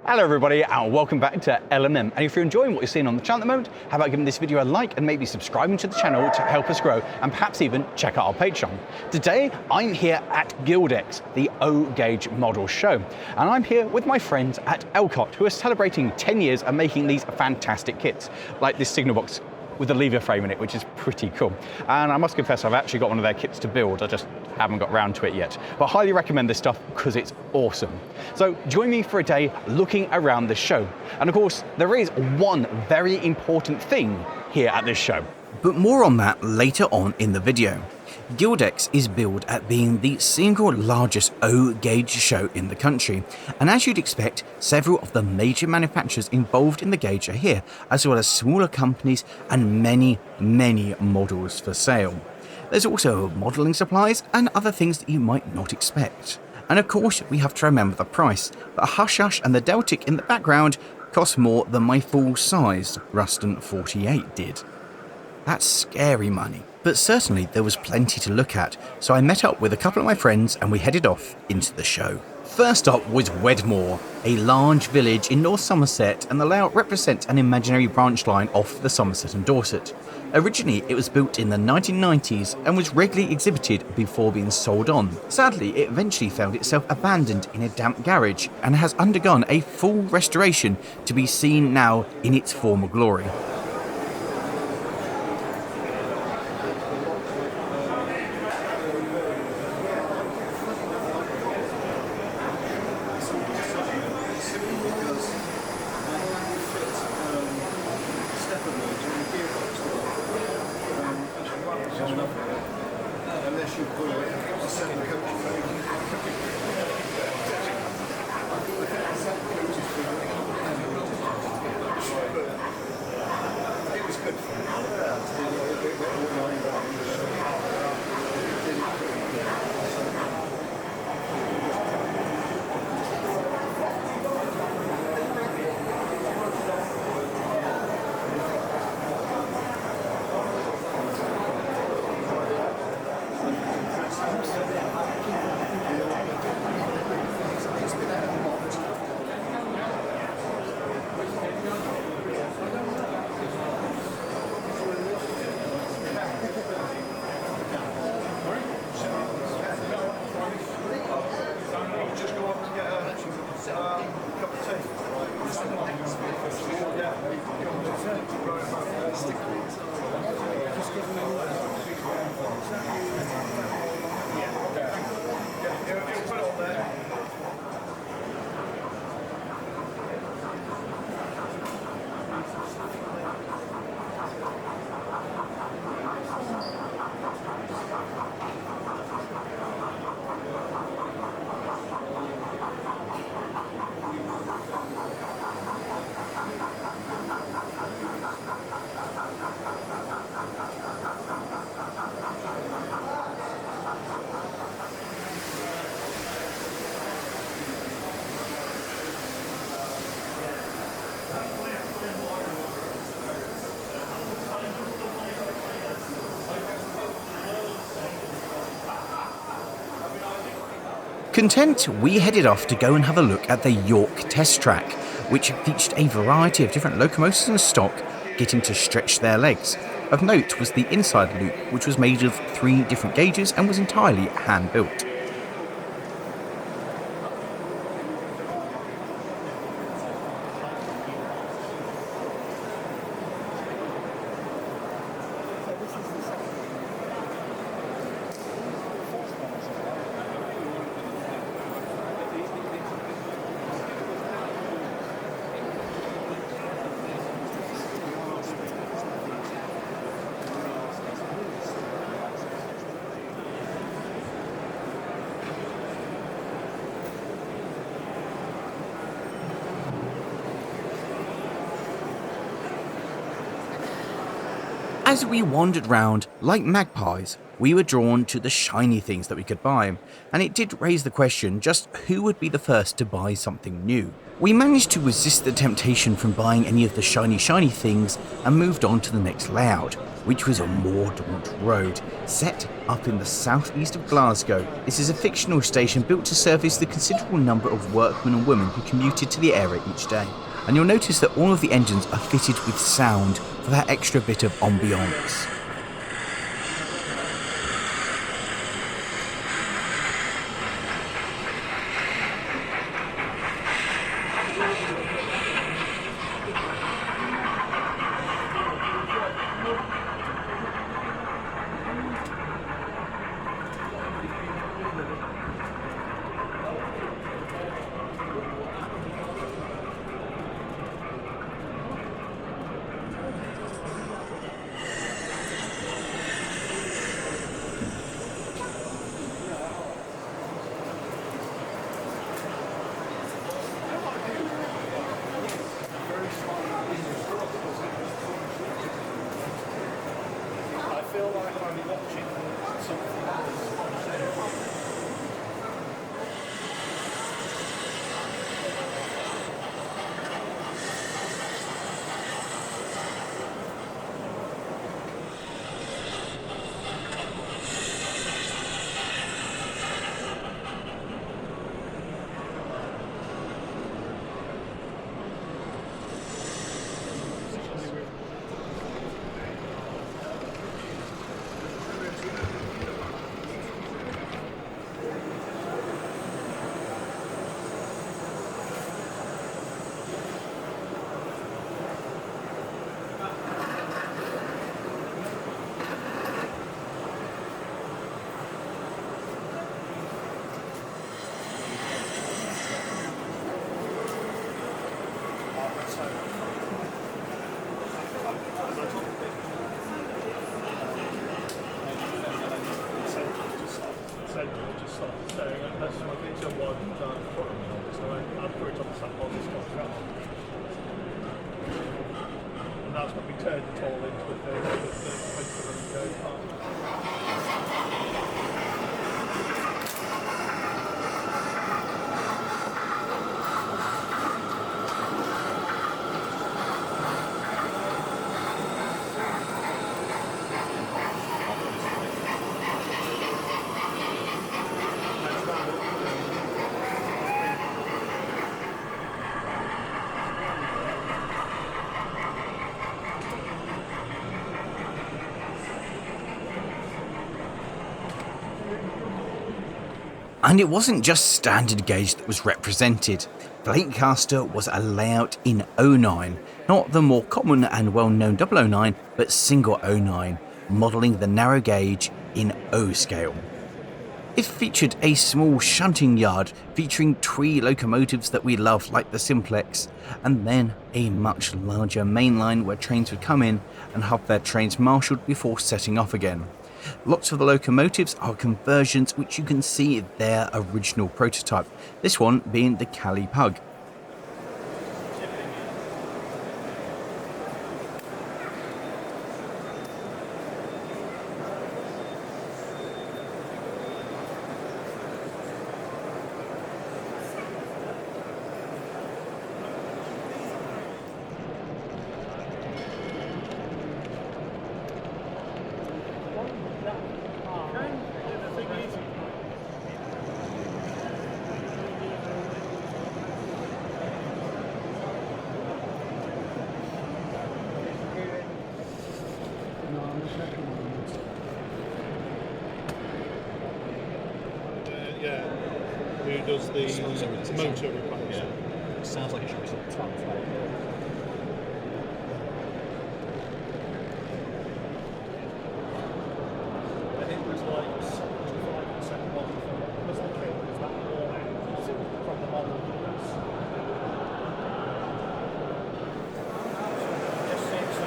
Hello everybody and welcome back to LMM, and if you're enjoying what you're seeing on the channel at the moment, how about giving this video a like and maybe subscribing to the channel to help us grow, and perhaps even check out our Patreon. Today I'm here at Guildex, the O-Gauge model show, and I'm here with my friends at Elcott who are celebrating 10 years and making these fantastic kits, like this signal box with the lever frame in it, which is pretty cool. And I must confess, I've actually got one of their kits to build. I just haven't got round to it yet. But I highly recommend this stuff because it's awesome. So join me for a day looking around the show. And of course, there is one very important thing here at this show. But more on that later on in the video. Guildex is billed at being the single largest O-Gauge show in the country, and as you'd expect, several of the major manufacturers involved in the gauge are here, as well as smaller companies and many models for sale. There's also modelling supplies and other things that you might not expect. And of course, we have to remember the price. The Hush Hush and the Deltic in the background cost more than my full-sized Ruston 48 did. That's scary money. But certainly there was plenty to look at, so I met up with a couple of my friends and we headed off into the show. First up was Wedmore, a large village in North Somerset, and the layout represents an imaginary branch line off the Somerset and Dorset. Originally it was built in the 1990s and was regularly exhibited before being sold on. Sadly, it eventually found itself abandoned in a damp garage and has undergone a full restoration to be seen now in its former glory. Content, we headed off to go and have a look at the York test track, which featured a variety of different locomotives in stock getting to stretch their legs. Of note was the inside loop, which was made of 3 different gauges and was entirely hand-built. As we wandered round, like magpies, we were drawn to the shiny things that we could buy, and it did raise the question just who would be the first to buy something new. We managed to resist the temptation from buying any of the shiny things and moved on to the next layout, which was a Mordaunt road, set up in the southeast of Glasgow. This is a fictional station built to service the considerable number of workmen and women who commuted to the area each day. And you'll notice that all of the engines are fitted with sound for that extra bit of ambience. And it wasn't just standard gauge that was represented. Blakecaster was a layout in 09, not the more common and well-known 009, but single 09, modelling the narrow gauge in O scale. It featured a small shunting yard featuring twee locomotives that we love like the Simplex, and then a much larger main line where trains would come in and have their trains marshalled before setting off again. Lots of the locomotives are conversions which you can see their original prototype, this one being the Cali Pug. Who does the motor replacement? Yeah. It sounds like it should be sort of time. I think there's like 75% off because the kit was that worn out from the model. Just seems to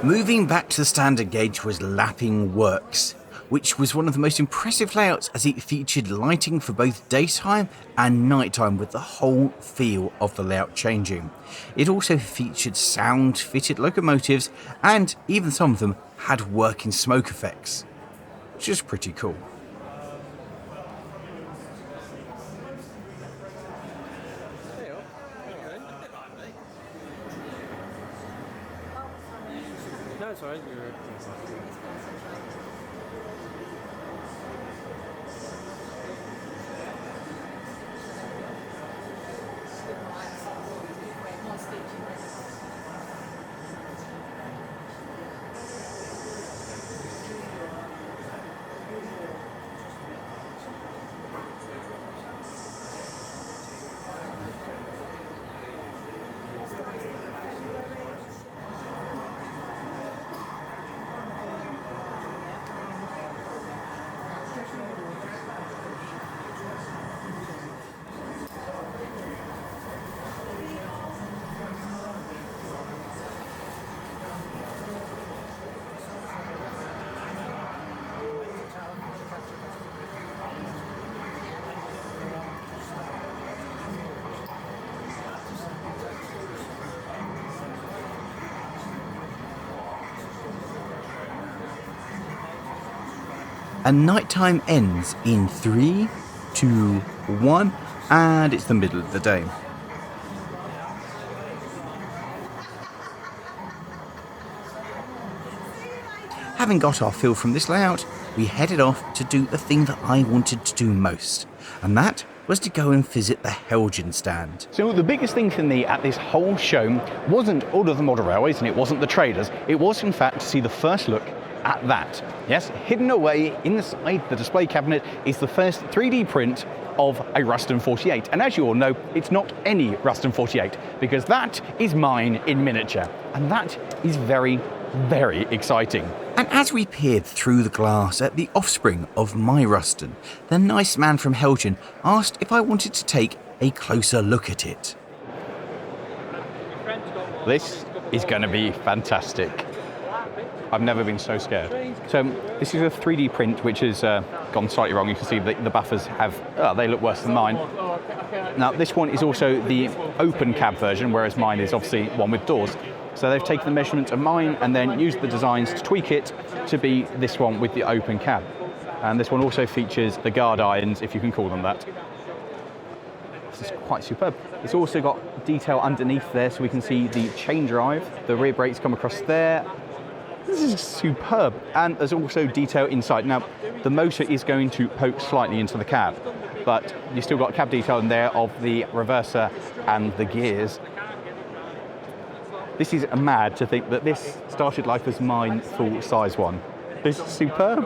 Moving back to the standard gauge was Lapping Works, which was one of the most impressive layouts as it featured lighting for both daytime and nighttime, with the whole feel of the layout changing. It also featured sound-fitted locomotives, and even some of them had working smoke effects, which is pretty cool. No, it's alright. And nighttime ends in 3, 2, 1, and it's the middle of the day. Having got our feel from this layout, we headed off to do the thing that I wanted to do most, and that was to go and visit the Helgen stand. So the biggest thing for me at this whole show wasn't all of the model railways and it wasn't the traders, it was in fact to see the first look at that. Yes, hidden away inside the display cabinet is the first 3D print of a Ruston 48. And as you all know, it's not any Ruston 48, because that is mine in miniature. And that is very, very exciting. And as we peered through the glass at the offspring of my Ruston, the nice man from Helgen asked if I wanted to take a closer look at it. This is going to be fantastic. I've never been so scared. So this is a 3D print which has gone slightly wrong. You can see the buffers they look worse than mine. Now this one is also the open cab version, whereas mine is obviously one with doors. So they've taken the measurement of mine and then used the designs to tweak it to be this one with the open cab. And this one also features the guard irons, if you can call them that. This is quite superb. It's also got detail underneath there, so we can see the chain drive. The rear brakes come across there. This is superb. And there's also detail inside. Now, the motor is going to poke slightly into the cab, but you've still got cab detail in there of the reverser and the gears. This is mad to think that this started life as mine full-size one. This is superb.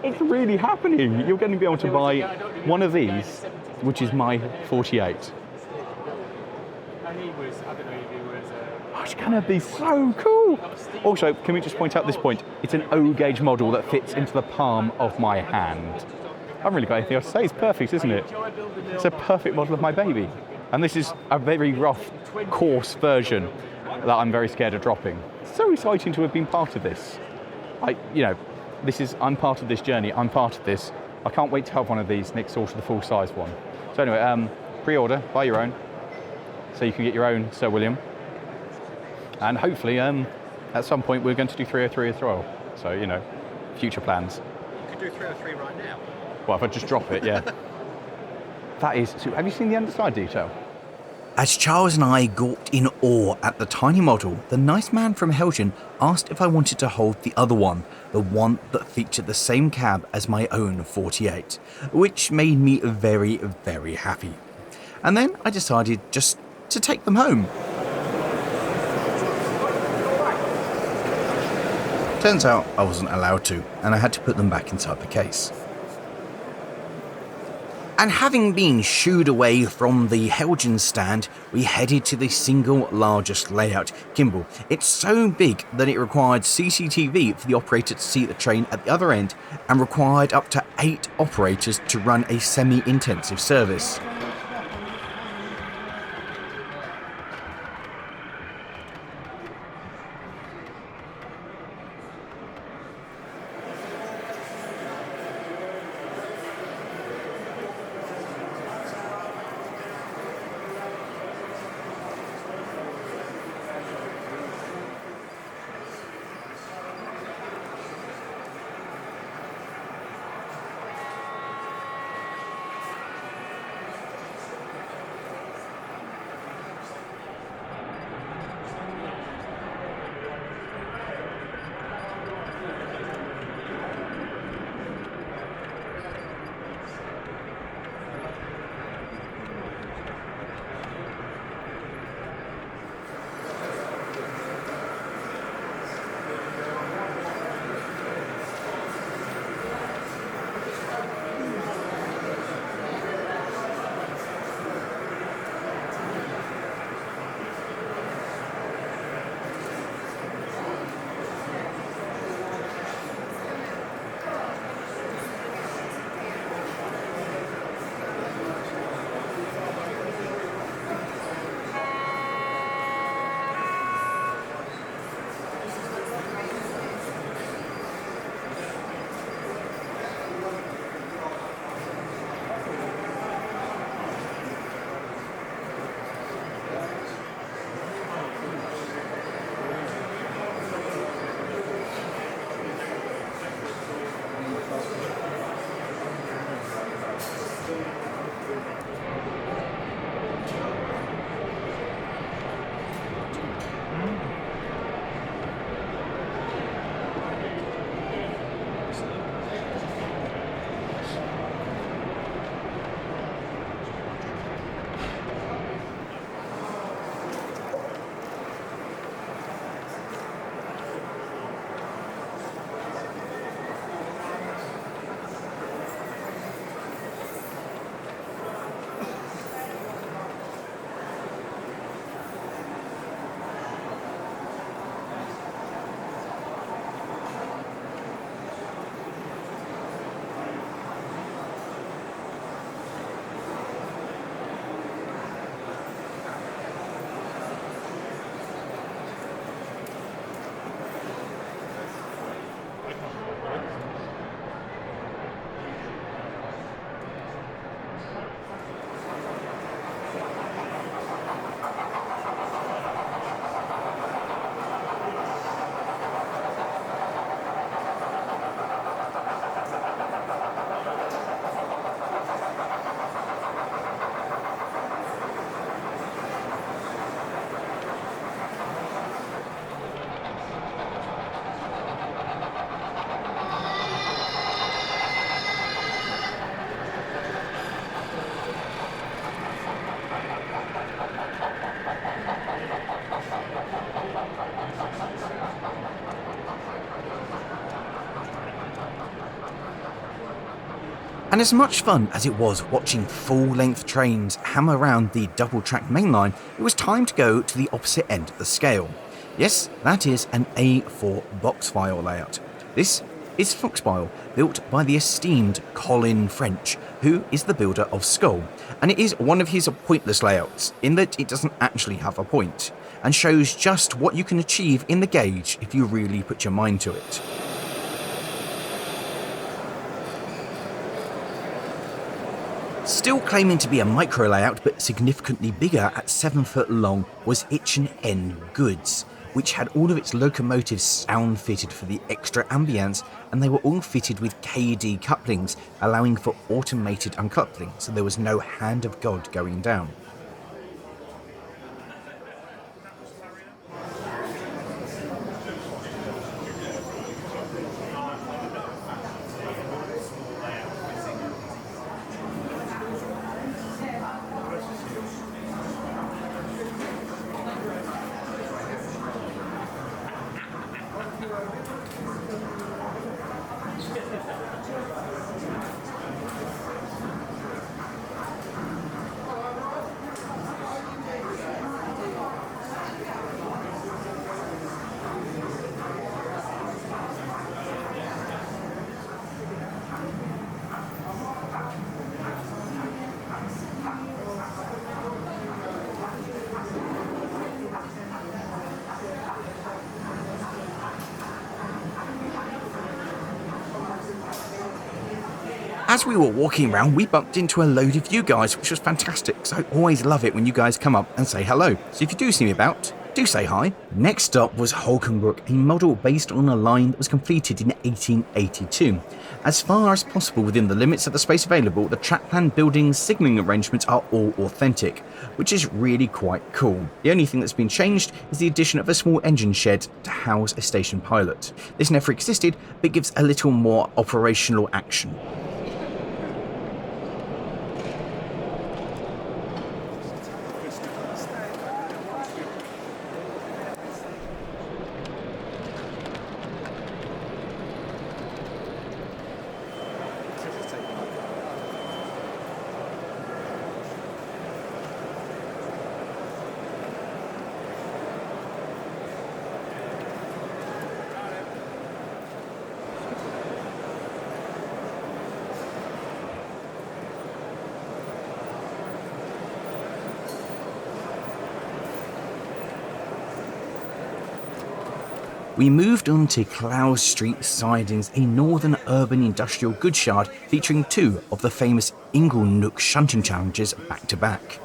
It's really happening. You're going to be able to buy one of these, which is my 48. It's going to be so cool. Also, can we just point out this point? It's an O-gauge model that fits into the palm of my hand. I haven't really got anything else to say. It's perfect, isn't it? It's a perfect model of my baby. And this is a very rough, coarse version that I'm very scared of dropping. It's so exciting to have been part of this. I'm part of this journey. I'm part of this. I can't wait to have one of these next door to the full-size one. So anyway, pre-order, buy your own, so you can get your own Sir William. And hopefully, at some point, we're going to do 303 as well. So, future plans. You could do 303 right now. Well, if I just drop it, yeah. That is... So have you seen the underside detail? As Charles and I gawped in awe at the tiny model, the nice man from Helgen asked if I wanted to hold the other one, the one that featured the same cab as my own 48, which made me very, very happy. And then I decided just to take them home. Turns out I wasn't allowed to, and I had to put them back inside the case. And having been shooed away from the Helgen stand, we headed to the single largest layout, Kimball. It's so big that it required CCTV for the operator to see the train at the other end, and required up to 8 operators to run a semi-intensive service. And as much fun as it was watching full-length trains hammer around the double-track mainline, it was time to go to the opposite end of the scale. Yes, that is an A4 Foxfile layout. This is Foxfile, built by the esteemed Colin French, who is the builder of Skull, and it is one of his pointless layouts, in that it doesn't actually have a point, and shows just what you can achieve in the gauge if you really put your mind to it. Still claiming to be a micro layout but significantly bigger at 7 foot long was H&N Goods, which had all of its locomotives sound fitted for the extra ambience, and they were all fitted with KD couplings, allowing for automated uncoupling, so there was no hand of God going down. As we were walking around, we bumped into a load of you guys, which was fantastic, so I always love it when you guys come up and say hello. So if you do see me about, do say hi. Next up was Hulkenbrook, a model based on a line that was completed in 1882. As far as possible within the limits of the space available, the track plan, buildings, signalling arrangements are all authentic, which is really quite cool. The only thing that's been changed is the addition of a small engine shed to house a station pilot. This never existed, but gives a little more operational action. We moved on to Cloudstreet Sidings, a northern urban industrial goods yard featuring two of the famous Inglenook shunting challenges back to back.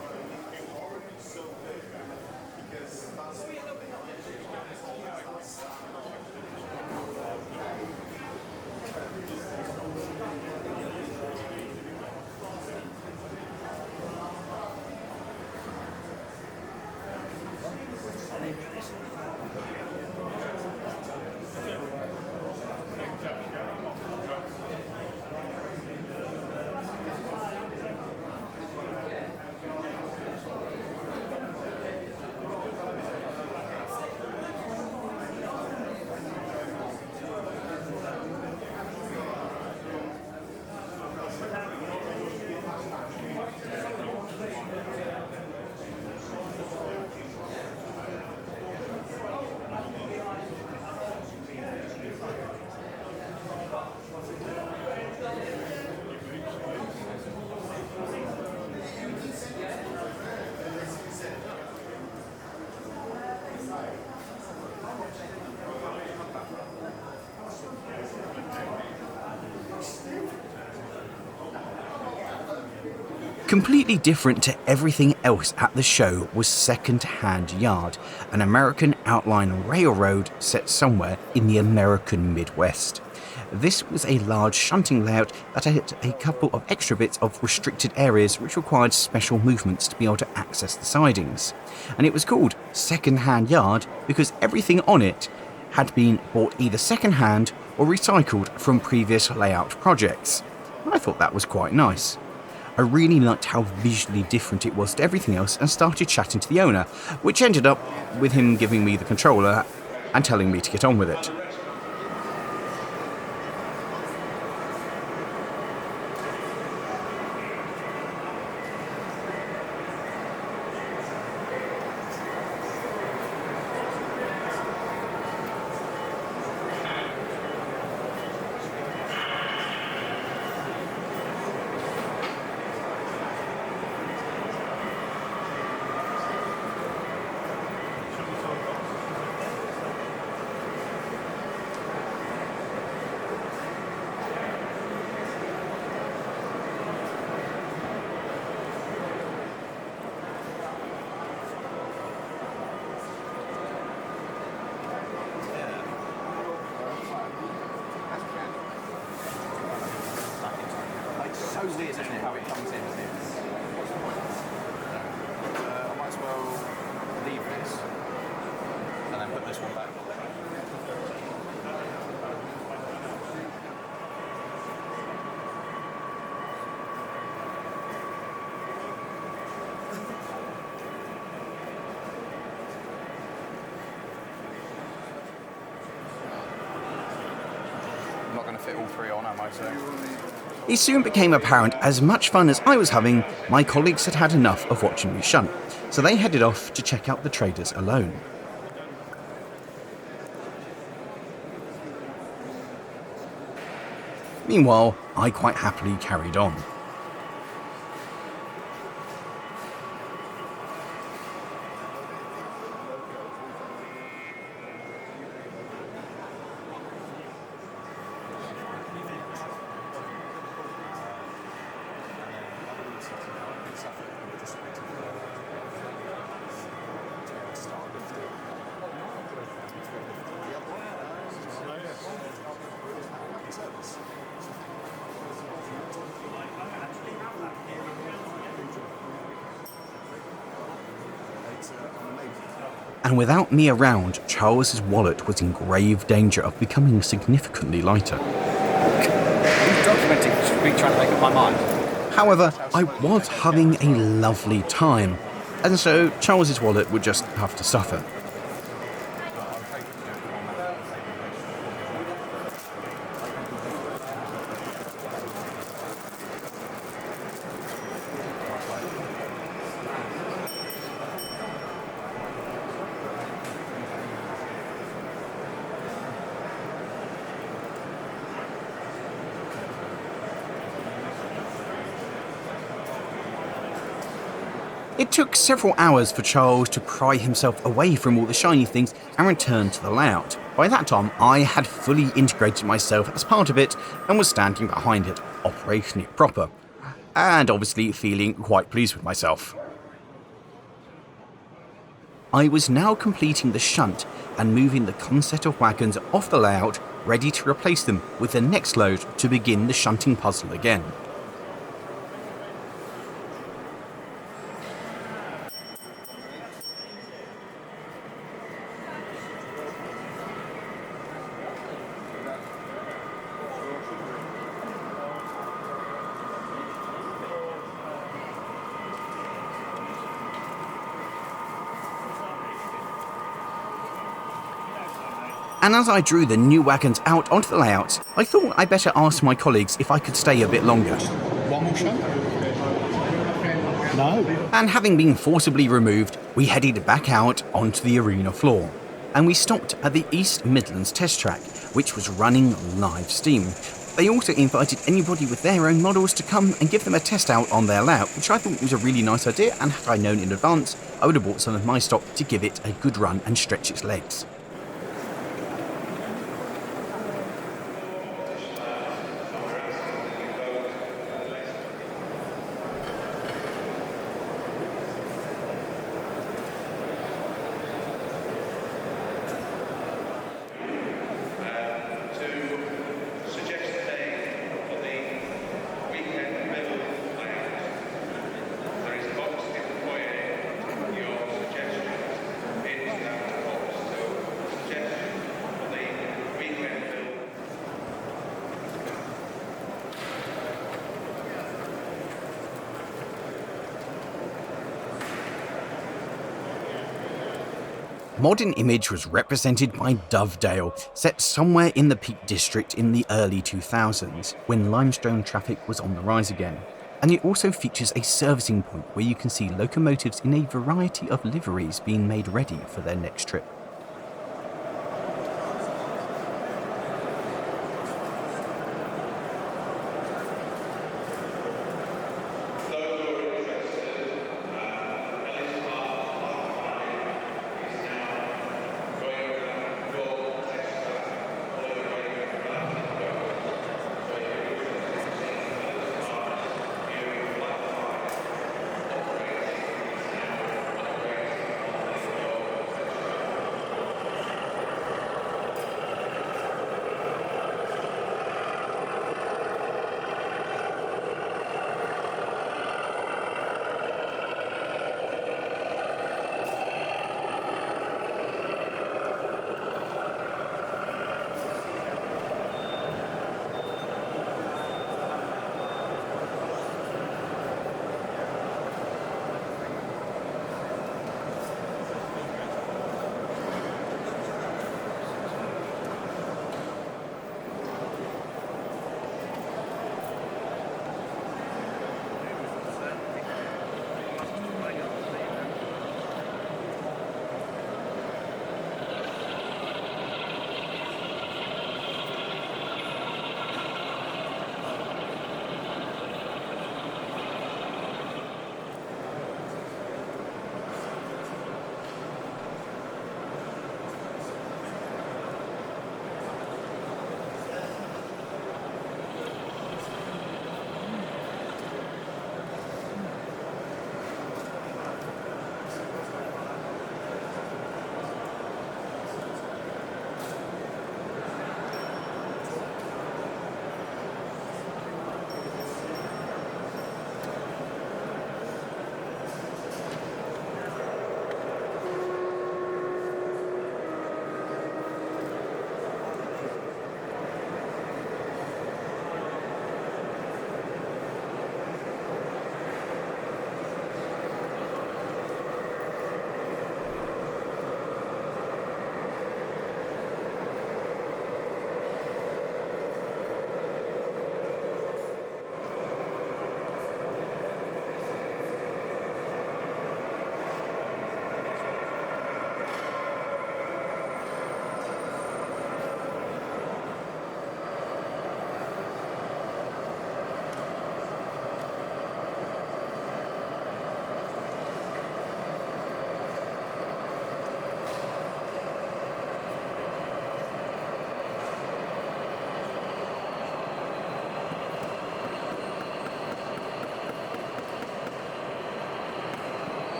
Completely different to everything else at the show was Second Hand Yard, an American outline railroad set somewhere in the American Midwest. This was a large shunting layout that had a couple of extra bits of restricted areas which required special movements to be able to access the sidings. And it was called Second Hand Yard because everything on it had been bought either second hand or recycled from previous layout projects. I thought that was quite nice. I really liked how visually different it was to everything else and started chatting to the owner, which ended up with him giving me the controller and telling me to get on with it. fit all three on, am I, so? It soon became apparent as much fun as I was having, my colleagues had had enough of watching me shunt, so they headed off to check out the traders alone. Meanwhile, I quite happily carried on. And without me around, Charles's wallet was in grave danger of becoming significantly lighter. Documenting, just been trying to make up my mind. However, I was having a lovely time, and so Charles's wallet would just have to suffer. It took several hours for Charles to pry himself away from all the shiny things and return to the layout. By that time, I had fully integrated myself as part of it and was standing behind it, operationally proper, and obviously feeling quite pleased with myself. I was now completing the shunt and moving the concept of wagons off the layout, ready to replace them with the next load to begin the shunting puzzle again. And as I drew the new wagons out onto the layouts, I thought I'd better ask my colleagues if I could stay a bit longer. One more shot? No. And having been forcibly removed, we headed back out onto the arena floor. And we stopped at the East Midlands test track, which was running live steam. They also invited anybody with their own models to come and give them a test out on their layout, which I thought was a really nice idea, and had I known in advance, I would have bought some of my stock to give it a good run and stretch its legs. Modern Image was represented by Dovedale, set somewhere in the Peak District in the early 2000s, when limestone traffic was on the rise again. And it also features a servicing point where you can see locomotives in a variety of liveries being made ready for their next trip.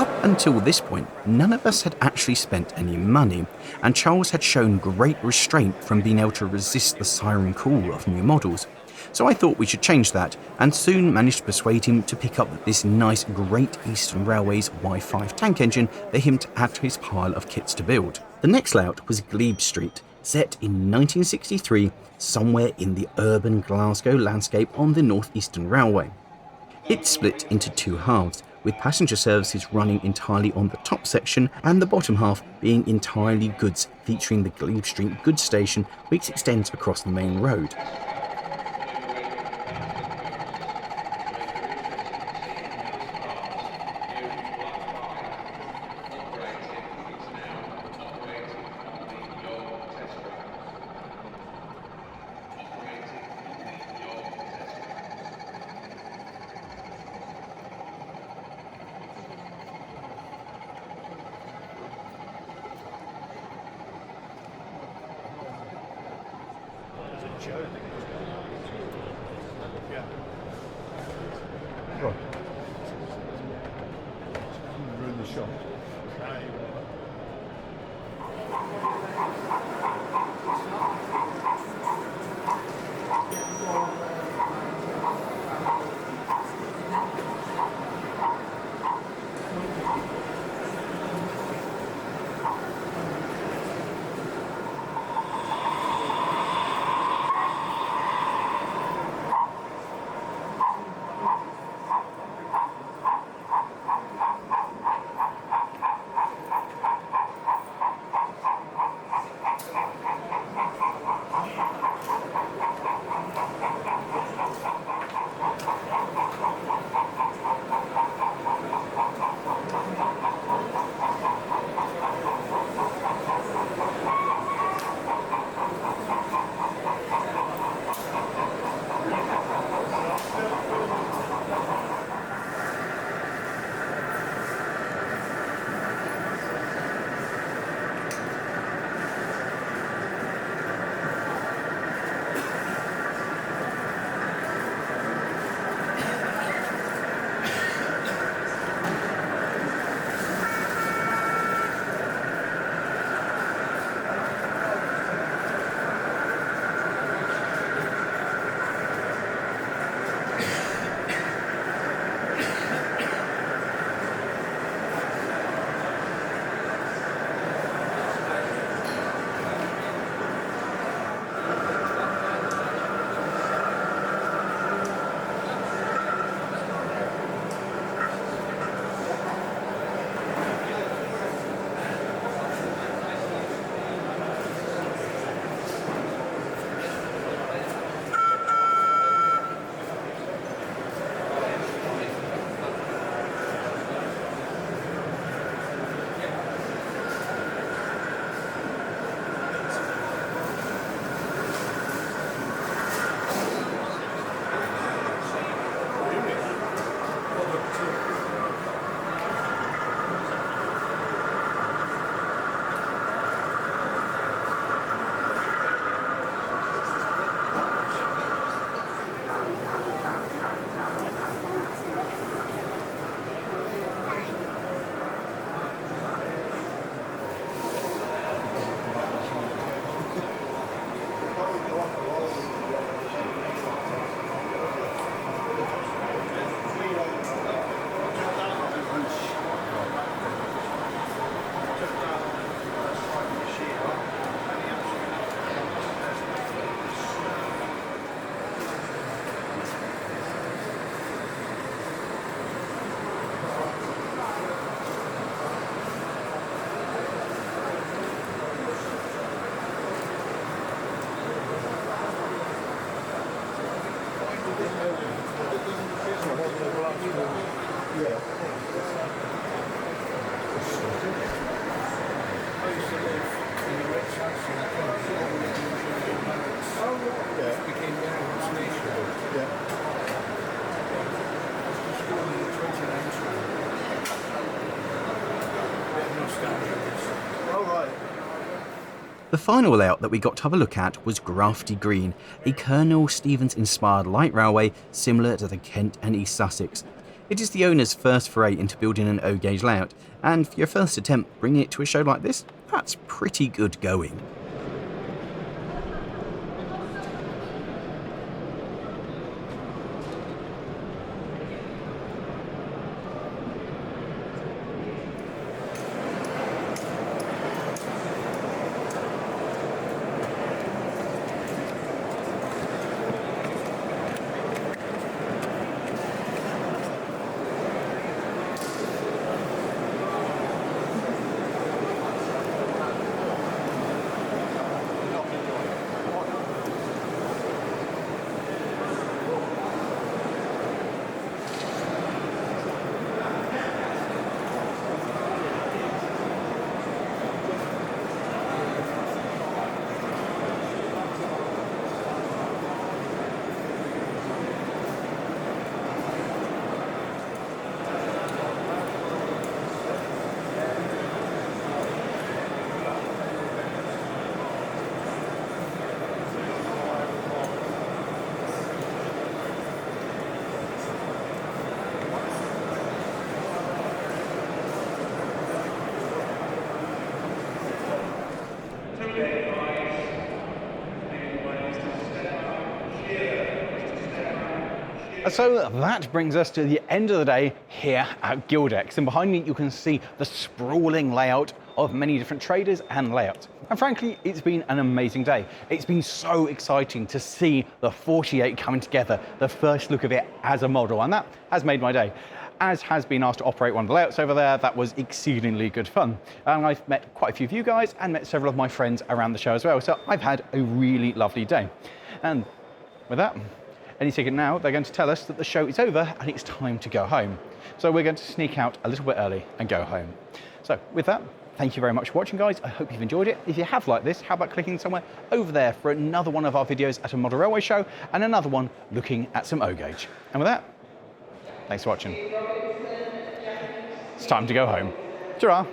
Up until this point, none of us had actually spent any money, and Charles had shown great restraint from being able to resist the siren call of new models. So I thought we should change that, and soon managed to persuade him to pick up this nice Great Eastern Railways Y5 tank engine for him to add to his pile of kits to build. The next layout was Guildex, set in 1963 somewhere in the urban Glasgow landscape on the North Eastern Railway. It's split into two halves, with passenger services running entirely on the top section and the bottom half being entirely goods, featuring the Guildex goods station, which extends across the main road. Yeah. Right. Ruin the shot. The final layout that we got to have a look at was Grafty Green, a Colonel Stevens-inspired light railway similar to the Kent and East Sussex. It is the owner's first foray into building an O-gauge layout, and for your first attempt bringing it to a show like this, that's pretty good going. So that brings us to the end of the day here at Guildex, and behind me you can see the sprawling layout of many different traders and layouts. And frankly, it's been an amazing day. It's been so exciting to see the 48 coming together, the first look of it as a model, and that has made my day. As has been asked to operate one of the layouts over there, that was exceedingly good fun. And I've met quite a few of you guys and met several of my friends around the show as well, so I've had a really lovely day. And with that, any second now, they're going to tell us that the show is over and it's time to go home. So we're going to sneak out a little bit early and go home. So with that, thank you very much for watching, guys. I hope you've enjoyed it. If you have liked this, how about clicking somewhere over there for another one of our videos at a model railway show and another one looking at some O-gauge. And with that, thanks for watching. It's time to go home. Ta-ra.